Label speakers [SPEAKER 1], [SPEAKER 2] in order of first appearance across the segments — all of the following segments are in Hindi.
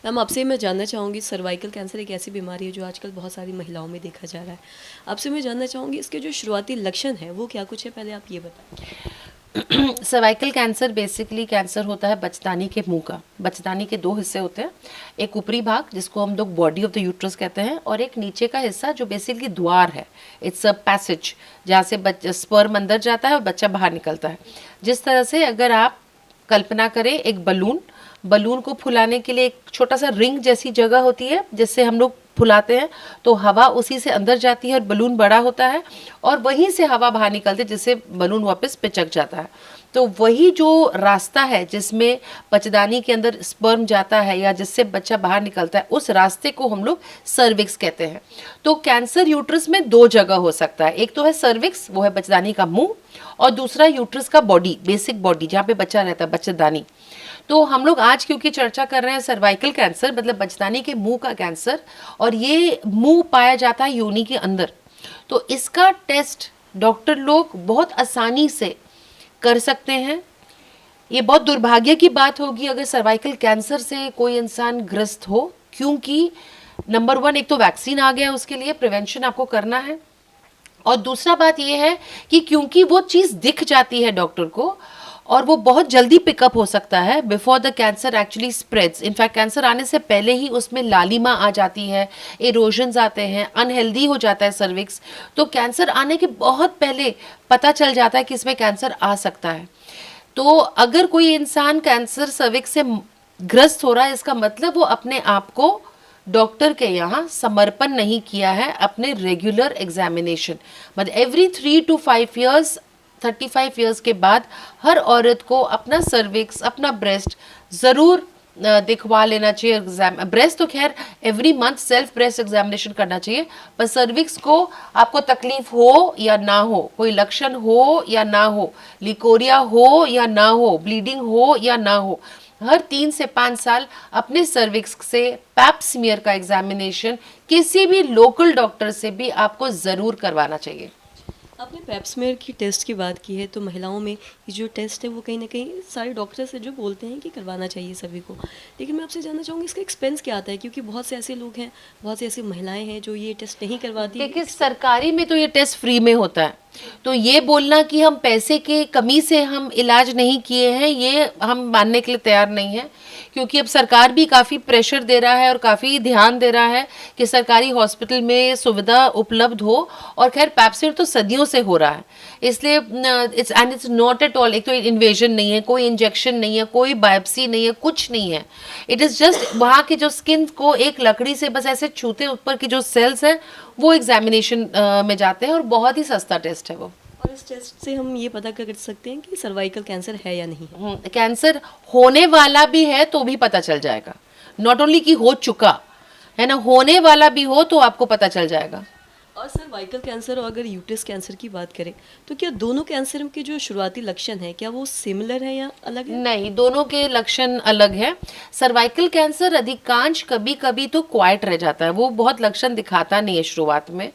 [SPEAKER 1] मैम आपसे मैं जानना चाहूँगी, सर्वाइकल कैंसर एक ऐसी बीमारी है जो आजकल बहुत सारी महिलाओं में देखा जा रहा है। आपसे मैं जानना चाहूँगी इसके जो शुरुआती लक्षण हैं वो क्या कुछ है, पहले आप ये बताएं।
[SPEAKER 2] सर्वाइकल कैंसर बेसिकली कैंसर होता है बचदानी के मुंह का। बचदानी के दो हिस्से होते हैं, एक ऊपरी भाग जिसको हम लोग बॉडी ऑफ द यूट्रस कहते हैं, और एक नीचे का हिस्सा जो बेसिकली द्वार है। इट्स अ पैसेज जहाँ से स्पर्म अंदर जाता है और बच्चा बाहर निकलता है। जिस तरह से अगर आप कल्पना करें एक बलून को फुलाने के लिए एक छोटा सा रिंग जैसी जगह होती है जिससे हम लोग फुलाते हैं, तो हवा उसी से अंदर जाती है और बलून बड़ा होता है और वहीं से हवा बाहर निकलती है जिससे बलून वापस पिचक जाता है। तो वही जो रास्ता है जिसमें बच्चेदानी के अंदर स्पर्म जाता है या जिससे बच्चा बाहर निकलता है, उस रास्ते को हम लोग सर्विक्स कहते हैं। तो कैंसर यूट्रस में दो जगह हो सकता है, एक तो है सर्विक्स, वो है बच्चेदानी का मुंह, और दूसरा यूट्रस का बॉडी, बेसिक बॉडी जहाँ पे बच्चा रहता है, बच्चेदानी। तो हम लोग आज क्योंकि चर्चा कर रहे हैं सर्वाइकल कैंसर मतलब बच्चेदानी के मुंह का कैंसर, और ये मुंह पाया जाता है योनि के अंदर। तो इसका टेस्ट डॉक्टर लोग बहुत आसानी से कर सकते हैं। ये बहुत दुर्भाग्य की बात होगी अगर सर्वाइकल कैंसर से कोई इंसान ग्रस्त हो, क्योंकि नंबर 1 एक तो वैक्सीन आ गया, उसके लिए प्रिवेंशन आपको करना है, और दूसरा बात ये है कि क्योंकि वो चीज़ दिख जाती है डॉक्टर को और वो बहुत जल्दी पिकअप हो सकता है before the cancer actually spreads. In fact cancer आने से पहले ही उसमें लालिमा आ जाती है, इरोजन्स आते हैं, अनहेल्दी हो जाता है सर्विक्स। तो कैंसर आने के बहुत पहले पता चल जाता है कि इसमें कैंसर आ सकता है। तो अगर कोई इंसान कैंसर सर्विक्स से ग्रस्त हो रहा है, इसका मतलब वो अपने आप को डॉक्टर के यहाँ समर्पण नहीं किया है अपने रेगुलर एग्जामिनेशन। मतलब एवरी 3 to 5 ईयर्स, 35 ईयर्स के बाद हर औरत को अपना सर्विक्स, अपना ब्रेस्ट ज़रूर दिखवा लेना चाहिए। एग्जाम ब्रेस्ट तो खैर every month self breast examination करना चाहिए, पर सर्विक्स को आपको तकलीफ हो या ना हो, कोई लक्षण हो या ना हो, लिकोरिया हो या ना हो, ब्लीडिंग हो या ना हो, हर 3 से 5 साल अपने सर्विक्स से पैप स्मीयर का एग्जामिनेशन किसी भी लोकल डॉक्टर से भी आपको ज़रूर करवाना चाहिए।
[SPEAKER 1] आपने पेप्समेयर की टेस्ट की बात की है, तो महिलाओं में ये जो टेस्ट है वो कहीं ना कहीं सारे डॉक्टर्स है जो बोलते हैं कि करवाना चाहिए सभी को, लेकिन मैं आपसे जानना चाहूँगी इसका एक्सपेंस क्या आता है, क्योंकि बहुत से ऐसे लोग हैं, बहुत सी ऐसी महिलाएं हैं जो ये टेस्ट नहीं करवाती।
[SPEAKER 2] देखिए सरकारी में तो ये टेस्ट फ्री में होता है, तो ये बोलना कि हम पैसे के कमी से हम इलाज नहीं किए हैं, ये हम मानने के लिए तैयार नहीं है, क्योंकि अब सरकार भी काफ़ी प्रेशर दे रहा है और काफ़ी ध्यान दे रहा है कि सरकारी हॉस्पिटल में सुविधा उपलब्ध हो। और खैर पैप्समेयर तो सदियों से हो रहा है, इसलिए इट्स नॉट एट ऑल, एक तो इन्वेजन नहीं है, कोई इंजेक्शन नहीं है, कोई बायोप्सी नहीं है, कुछ नहीं है। इट इज़ जस्ट वहाँ की जो स्किन को एक लकड़ी से बस ऐसे छूते, ऊपर की जो सेल्स हैं वो एग्जामिनेशन में जाते हैं, और बहुत ही सस्ता टेस्ट है वो।
[SPEAKER 1] और इस टेस्ट से हम ये पता कर सकते हैं कि सर्वाइकल कैंसर है या नहीं है।
[SPEAKER 2] कैंसर होने वाला भी है तो भी पता चल जाएगा, नॉट ओनली कि हो चुका है ना, होने वाला भी हो तो आपको पता चल जाएगा।
[SPEAKER 1] और सर्वाइकल कैंसर और अगर यूट्रस कैंसर की बात करें तो क्या दोनों कैंसर के जो शुरुआती लक्षण हैं क्या वो सिमिलर है या अलग है?
[SPEAKER 2] नहीं, दोनों के लक्षण अलग है। सर्वाइकल कैंसर अधिकांश कभी कभी तो क्वाइट रह जाता है, वो बहुत लक्षण दिखाता नहीं है शुरुआत में,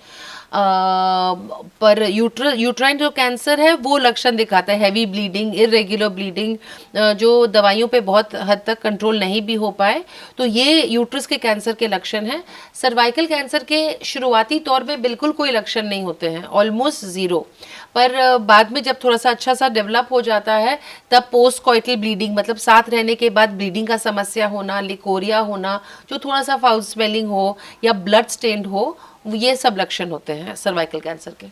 [SPEAKER 2] पर यूट्राइन जो कैंसर है वो लक्षण दिखाता है, हैवी ब्लीडिंग, इरेगुलर ब्लीडिंग, जो दवाइयों पे बहुत हद तक कंट्रोल नहीं भी हो पाए, तो ये यूट्रस के कैंसर के लक्षण हैं। सर्वाइकल कैंसर के शुरुआती तौर पे बिल्कुल कोई लक्षण नहीं होते हैं, ऑलमोस्ट ज़ीरो, पर बाद में जब थोड़ा सा अच्छा सा डेवलप हो जाता है तब पोस्ट कॉइटल ब्लीडिंग, मतलब साथ रहने के बाद ब्लीडिंग का समस्या होना, लिकोरिया होना, जो थोड़ा सा फाउल स्मेलिंग हो या ब्लड स्टेन्ड हो, ये सब लक्षण होते हैं सर्वाइकल कैंसर के।